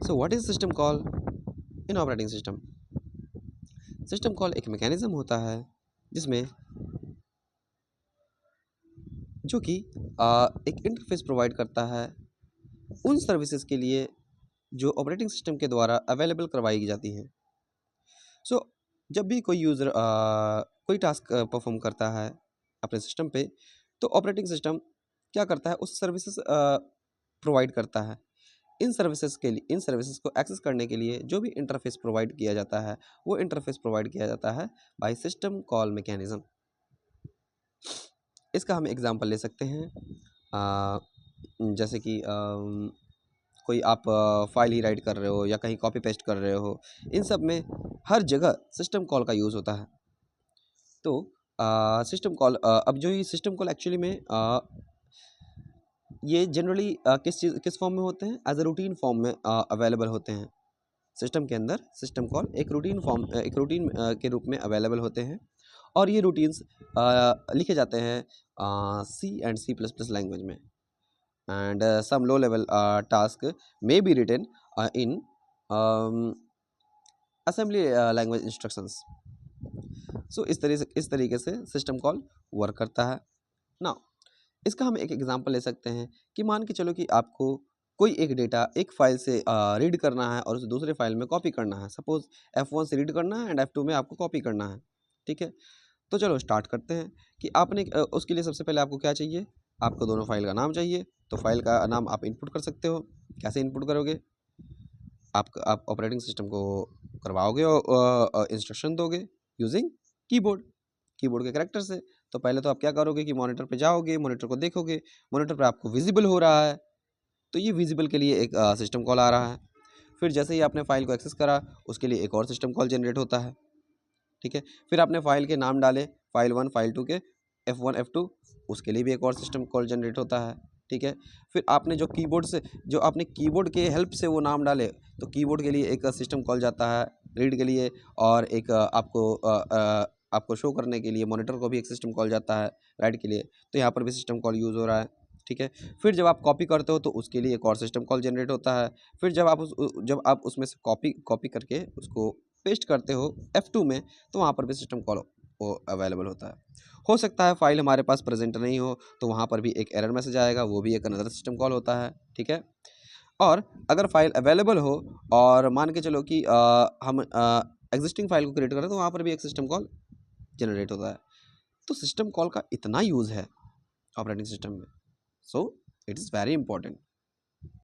So what is system call in operating system? System call एक mechanism होता है जिसमें जो कि एक इंटरफेस प्रोवाइड करता है उन सर्विसेज के लिए जो ऑपरेटिंग सिस्टम के द्वारा अवेलेबल करवाई जाती हैं। सो जब भी कोई यूज़र कोई टास्क परफॉर्म करता है अपने सिस्टम पे, तो ऑपरेटिंग सिस्टम क्या करता है, उस सर्विसेज प्रोवाइड करता है। इन सर्विसेज को एक्सेस करने के लिए जो भी इंटरफेस प्रोवाइड किया जाता है, वो इंटरफेस प्रोवाइड किया जाता है बाय सिस्टम कॉल मैकेनिज्म। इसका हम एग्जांपल ले सकते हैं, जैसे कि कोई आप फाइल ही राइट कर रहे हो या कहीं कॉपी पेस्ट कर रहे हो, इन सब में हर जगह सिस्टम कॉल का यूज़ होता है। तो सिस्टम कॉल अब जो ये सिस्टम कॉल एक्चुअली में ये जनरली किस फॉर्म में होते हैं, एज अ रूटीन फॉर्म में अवेलेबल होते हैं। सिस्टम के अंदर सिस्टम कॉल एक रूटीन के रूप में अवेलेबल होते हैं, और ये रूटीन्स लिखे जाते हैं C and C plus plus language में, and some low level task may be written in assembly language instructions. So इस तरीके से सिस्टम कॉल वर्क करता है। नाउ इसका हम एक एग्जांपल ले सकते हैं कि मान के चलो कि आपको कोई एक डेटा एक फाइल से रीड करना है और उसे दूसरे फाइल में कॉपी करना है। सपोज F1 से रीड करना है एंड F2 में आपको कॉपी करना है। ठीक है, तो चलो स्टार्ट करते हैं कि आपने उसके लिए सबसे पहले आपको क्या चाहिए, आपको दोनों फाइल का नाम चाहिए। तो फाइल का नाम आप इनपुट कर सकते हो। कैसे इनपुट करोगे, आप ऑपरेटिंग सिस्टम को करवाओगे और इंस्ट्रक्शन दोगे यूजिंग कीबोर्ड कीबोर्ड के कैरेक्टर से। तो पहले तो आप क्या करोगे कि मॉनिटर पे जाओगे, मॉनिटर को देखोगे, मॉनिटर पे आपको विजिबल हो रहा है, तो ये विजिबल के लिए एक सिस्टम कॉल आ रहा है। फिर जैसे ही आपने फाइल को एक्सेस करा, उसके लिए एक और सिस्टम कॉल जनरेट होता है। ठीक है, फिर आपने फाइल के नाम डाले, फाइल 1 फाइल 2 के, F1 F2, उसके लिए भी एक और सिस्टम कॉल जनरेट होता है। ठीक है, फिर आपने जो आपने कीबोर्ड के हेल्प से वो नाम डाले, तो कीबोर्ड के लिए एक सिस्टम कॉल जाता है रीड के लिए, और एक आपको शो करने के लिए मॉनिटर को भी एक सिस्टम कॉल जाता है राइट के लिए। तो यहाँ पर भी सिस्टम कॉल यूज़ हो रहा है। ठीक है, फिर जब आप कॉपी करते हो तो उसके लिए एक और सिस्टम कॉल जनरेट होता है। फिर जब आप उसमें से कॉपी करके उसको पेस्ट करते हो F2 में, तो वहाँ पर भी सिस्टम कॉल वो अवेलेबल होता है। हो सकता है फाइल हमारे पास प्रेजेंट नहीं हो, तो वहाँ पर भी एक एरर मैसेज आएगा, वो भी एक अनदर सिस्टम कॉल होता है। ठीक है, और अगर फाइल अवेलेबल हो और मान के चलो कि हम एग्जिस्टिंग फाइल को क्रिएट करें, तो वहाँ पर भी एक सिस्टम कॉल जनरेट होता है। तो सिस्टम कॉल का इतना यूज़ है ऑपरेटिंग सिस्टम में, so it is very important.